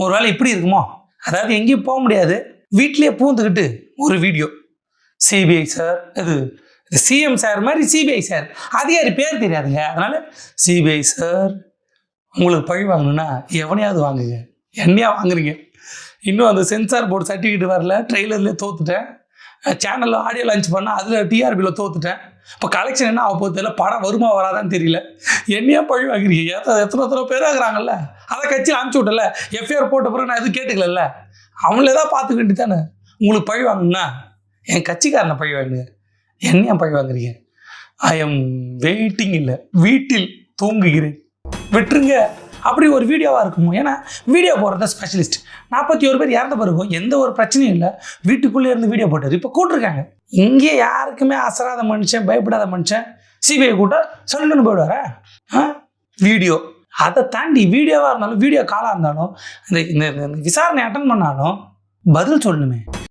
ஒரு வேளை இப்படி இருக்குமோ? அதாவது எங்கேயும் போக முடியாது, வீட்டிலேயே பூந்துக்கிட்டு ஒரு வீடியோ. சிபிஐ சார், இது சிஎம் சார் மாதிரி சிபிஐ சார், அதிகாரி பேர் தெரியாதுங்க. அதனால சிபிஐ சார் உங்களுக்கு பழி வாங்கணும்னா எவனையாவது வாங்குங்க, என்னையா வாங்குறீங்க? இன்னும் அந்த சென்சார் போர்டு சர்டிஃபிகேட் வரல, ட்ரெய்லர்லேயே தோத்துட்டேன், சேனலில் ஆடியோ லான்ச் பண்ணால் அதில் டிஆர்பியில் தோத்துட்டேன். இப்போ கலெக்ஷன் என்ன ஆக போகுது தெரியல, படம் வருமா வராதான்னு தெரியல. என்னையா பழி வாங்குறீங்க? எத்தனை பேர் ஆகுறாங்கல்ல, அதை கட்சியில் அனுப்பிச்சி விட்டல, எஃப்ஐஆர் போட்ட பிறகு நான் எதுவும் கேட்டுக்கல, அவங்களே தான் பார்த்துக்க வேண்டி தானே. உங்களுக்கு பழி வாங்கணும்னா என் கட்சிக்காரனை பழி வாங்குங்க, என்னையா பழி வாங்குறீங்க? ஐ எம் வெயிட்டிங், இல்லை வீட்டில் தூங்குகிறேன், விட்டுருங்க. அப்படி ஒரு வீடியோவாக இருக்குமோ? ஏன்னா வீடியோ போடுறத ஸ்பெஷலிஸ்ட். 41 பேர் இறந்த பிறகும் எந்த ஒரு பிரச்சனையும் இல்லை, வீட்டுக்குள்ளே இருந்து வீடியோ போட்டார். இப்போ கூட்டிருக்காங்க. இங்கே யாருக்குமே அசராத மனுஷன், பயப்படாத மனுஷன் சிபிஐ கூட்ட சொல்லுன்னு போயிடுவாரா? வீடியோ, அதை தாண்டி வீடியோவாக இருந்தாலும், வீடியோ காலாக இருந்தாலும், இந்த விசாரணை அட்டன் பண்ணாலும் பதில் சொல்லணுமே.